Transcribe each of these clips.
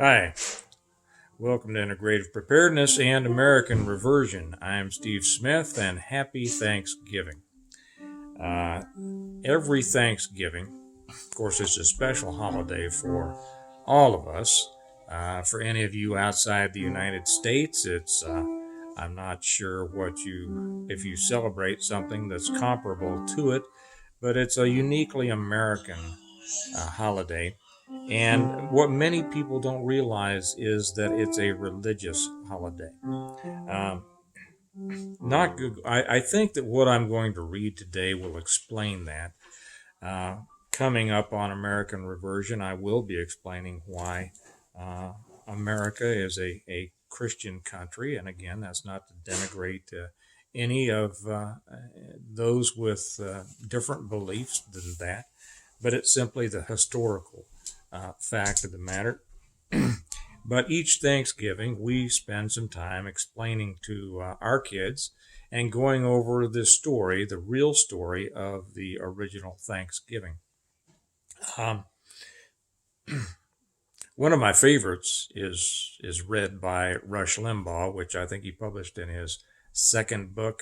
Hi, welcome to Integrative Preparedness and American Reversion. I'm Steve Smith, and happy Thanksgiving. Uh, every Thanksgiving, of course, is a special holiday for all of us. For any of you outside the United States, I'm not sure if you celebrate something that's comparable to it, but it's a uniquely American holiday. And what many people don't realize is that it's a religious holiday. Um, not good. I think that what I'm going to read today will explain that. Uh, Coming up on American Reversion, I will be explaining why uh, America is a Christian country. And again, that's not to denigrate any of those with different beliefs than that, but it's simply the historical fact of the matter. But each Thanksgiving, we spend some time explaining to our kids and going over the story, the real story of the original Thanksgiving. Um, One of my favorites is read by Rush Limbaugh, which I think he published in his second book,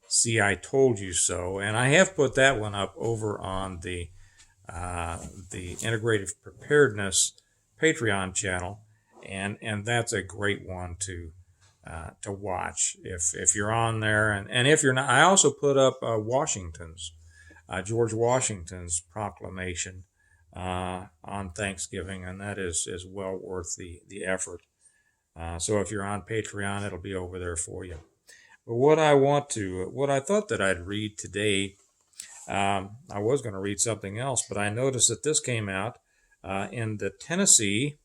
"See, I Told You So," and I have put that one up over on the Integrative Preparedness Patreon channel, and that's a great one to watch if you're on there, and if you're not, I also put up George Washington's proclamation on Thanksgiving, and that is well worth the effort. So if you're on Patreon, it'll be over there for you. But what I thought that I'd read today, I was going to read something else, but I noticed that this came out in the Tennessee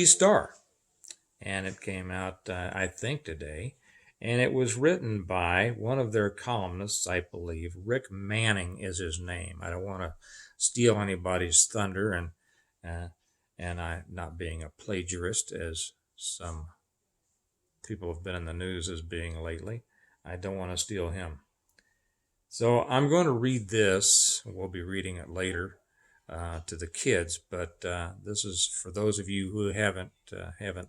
Star, and it came out, I think, today. And it was written by one of their columnists, I believe. Rick Manning is his name. I don't want to steal anybody's thunder, and I not being a plagiarist, as some people have been in the news as being lately. I don't want to steal him. So I'm going to read this. We'll be reading it later to the kids, but this is for those of you who haven't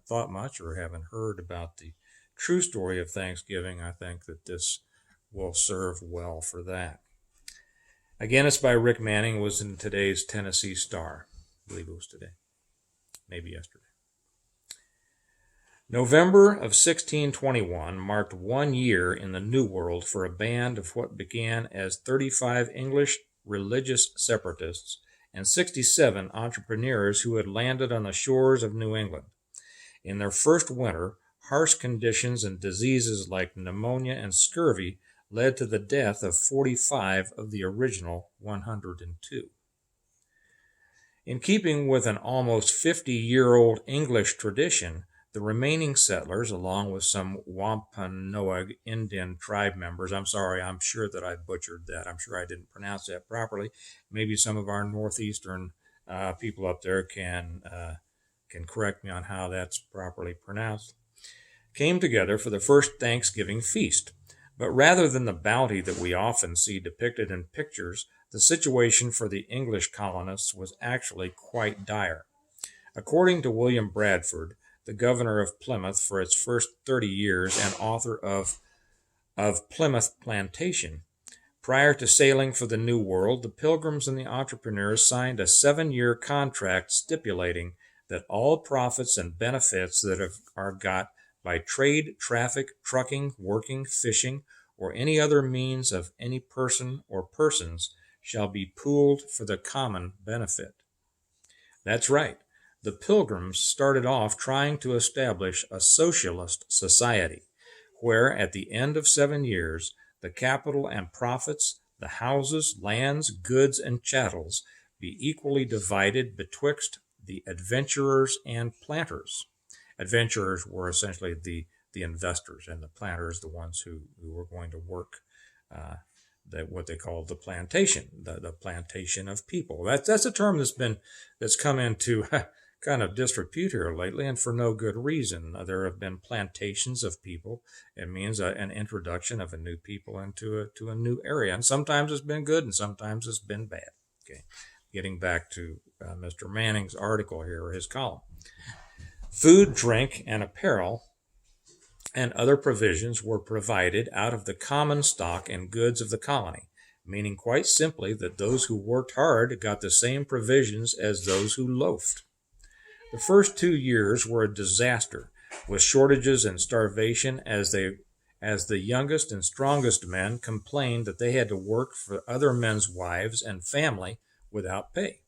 thought much or haven't heard about the true story of Thanksgiving. I think that this will serve well for that. Again, it's by Rick Manning. It was in today's Tennessee Star. I believe it was today, maybe yesterday. November of 1621 marked 1 year in the New World for a band of what began as 35 English religious separatists and 67 entrepreneurs who had landed on the shores of New England. In their first winter, harsh conditions and diseases like pneumonia and scurvy led to the death of 45 of the original 102. In keeping with an almost 50-year-old English tradition, the remaining settlers, along with some Wampanoag Indian tribe members, I'm sorry, I'm sure that I butchered that. I'm sure I didn't pronounce that properly. Maybe some of our northeastern people up there can correct me on how that's properly pronounced, came together for the first Thanksgiving feast. But rather than the bounty that we often see depicted in pictures, the situation for the English colonists was actually quite dire. According to William Bradford, the governor of Plymouth for its first 30 years and author of Plymouth Plantation, prior to sailing for the New World, the Pilgrims and the entrepreneurs signed a 7-year contract stipulating that all profits and benefits that are got by trade, traffic, trucking, working, fishing, or any other means of any person or persons shall be pooled for the common benefit. That's right. The Pilgrims started off trying to establish a socialist society, where at the end of 7 years, the capital and profits, the houses, lands, goods, and chattels be equally divided betwixt the adventurers and planters. Adventurers were essentially the investors, and the planters the ones who were going to work what they call the plantation, the plantation of people. That's a term that's come into kind of disrepute here lately, and for no good reason. There have been plantations of people. It means an introduction of a new people into a new area, and sometimes it's been good, and sometimes it's been bad. Okay, getting back to Mr. Manning's article here, or his column. Food, drink, and apparel and other provisions were provided out of the common stock and goods of the colony, meaning quite simply that those who worked hard got the same provisions as those who loafed. The first 2 years were a disaster, with shortages and starvation as the youngest and strongest men complained that they had to work for other men's wives and family without pay.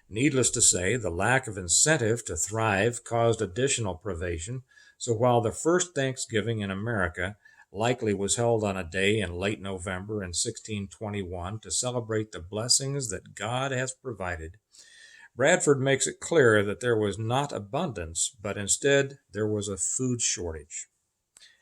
Needless to say, the lack of incentive to thrive caused additional privation, so while the first Thanksgiving in America likely was held on a day in late November in 1621 to celebrate the blessings that God has provided, Bradford makes it clear that there was not abundance, but instead there was a food shortage.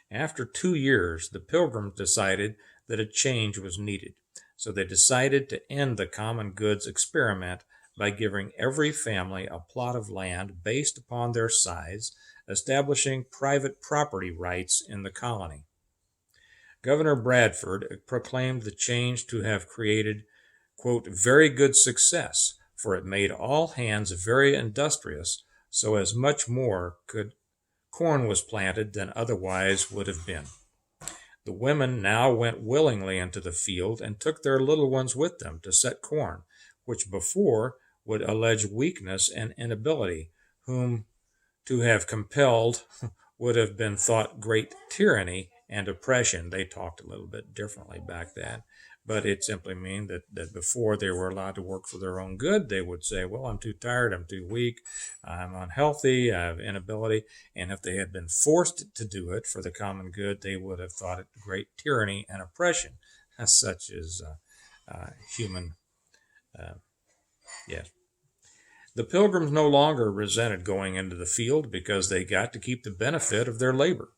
After 2 years, the Pilgrims decided that a change was needed, so they decided to end the common goods experiment by giving every family a plot of land based upon their size, establishing private property rights in the colony. Governor Bradford proclaimed the change to have created, quote, very good success, for it made all hands very industrious, so as much more corn was planted than otherwise would have been. The women now went willingly into the field and took their little ones with them to set corn, which before would allege weakness and inability, whom to have compelled would have been thought great tyranny and oppression. They talked a little bit differently back then, but it simply means that before they were allowed to work for their own good, they would say, well, I'm too tired, I'm too weak, I'm unhealthy, I have inability. And if they had been forced to do it for the common good, they would have thought it great tyranny and oppression, as such as human, yes. The Pilgrims no longer resented going into the field because they got to keep the benefit of their labor.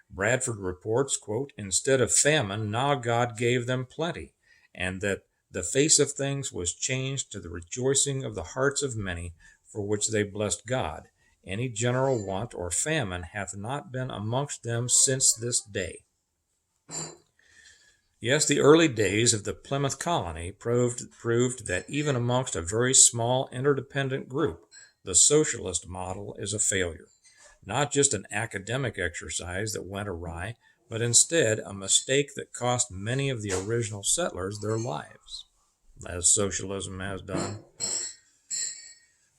Bradford reports, quote, instead of famine, now God gave them plenty, and that the face of things was changed to the rejoicing of the hearts of many, for which they blessed God. Any general want or famine hath not been amongst them since this day. Yes, the early days of the Plymouth colony proved that even amongst a very small interdependent group, the socialist model is a failure. Not just an academic exercise that went awry, but instead a mistake that cost many of the original settlers their lives, as socialism has done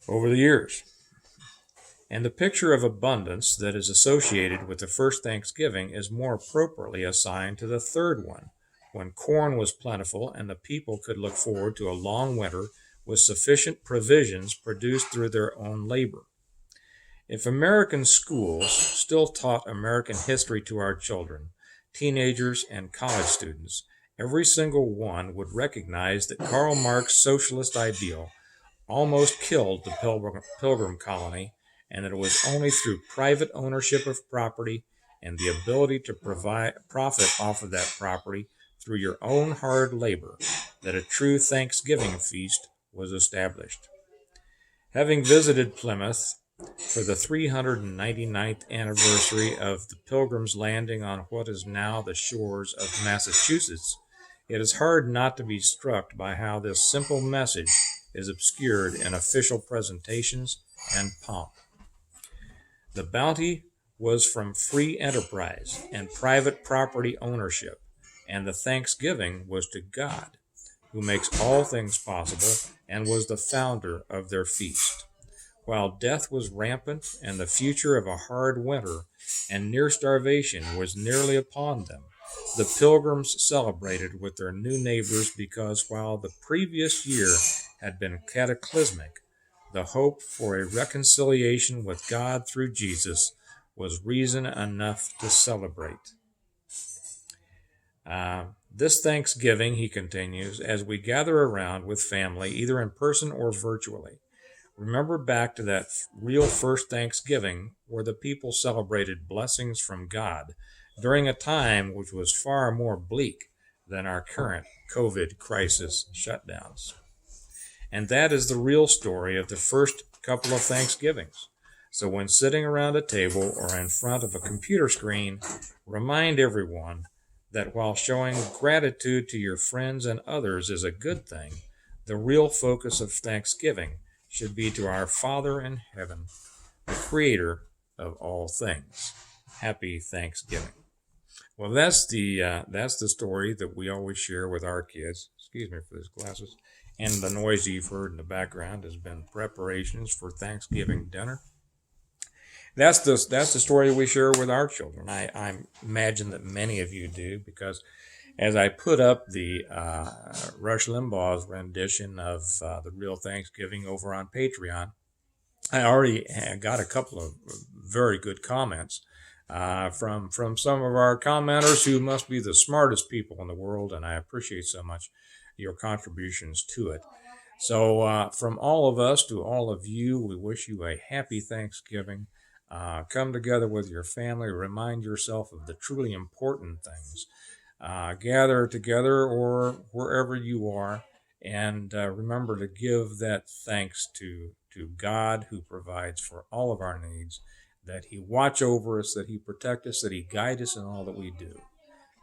over the years. And the picture of abundance that is associated with the first Thanksgiving is more appropriately assigned to the third one, when corn was plentiful and the people could look forward to a long winter with sufficient provisions produced through their own labor. If American schools still taught American history to our children, teenagers, and college students, every single one would recognize that Karl Marx's socialist ideal almost killed the Pilgrim colony, and that it was only through private ownership of property and the ability to profit off of that property through your own hard labor that a true Thanksgiving feast was established. Having visited Plymouth for the 399th anniversary of the Pilgrims' landing on what is now the shores of Massachusetts, it is hard not to be struck by how this simple message is obscured in official presentations and pomp. The bounty was from free enterprise and private property ownership, and the thanksgiving was to God, who makes all things possible and was the founder of their feast. While death was rampant and the future of a hard winter and near starvation was nearly upon them, the Pilgrims celebrated with their new neighbors because while the previous year had been cataclysmic, the hope for a reconciliation with God through Jesus was reason enough to celebrate. This Thanksgiving, he continues, as we gather around with family, either in person or virtually, remember back to that real first Thanksgiving where the people celebrated blessings from God during a time which was far more bleak than our current COVID crisis shutdowns. And that is the real story of the first couple of Thanksgivings. So when sitting around a table or in front of a computer screen, remind everyone that while showing gratitude to your friends and others is a good thing, The real focus of Thanksgiving should be to our Father in heaven, the Creator of all things. Happy Thanksgiving. Well, that's the story that we always share with our kids. Excuse me for these glasses. And the noise you've heard in the background has been preparations for Thanksgiving dinner. That's the story we share with our children. I imagine that many of you do, because as I put up the Rush Limbaugh's rendition of The Real Thanksgiving over on Patreon, I already got a couple of very good comments from some of our commenters who must be the smartest people in the world, and I appreciate so much your contributions to it. So from all of us to all of you, we wish you a happy Thanksgiving. Come together with your family, remind yourself of the truly important things. Gather together or wherever you are, and remember to give that thanks to God, who provides for all of our needs, that He watch over us, that He protect us, that He guide us in all that we do.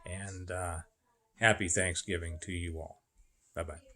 And happy Thanksgiving to you all. Bye-bye.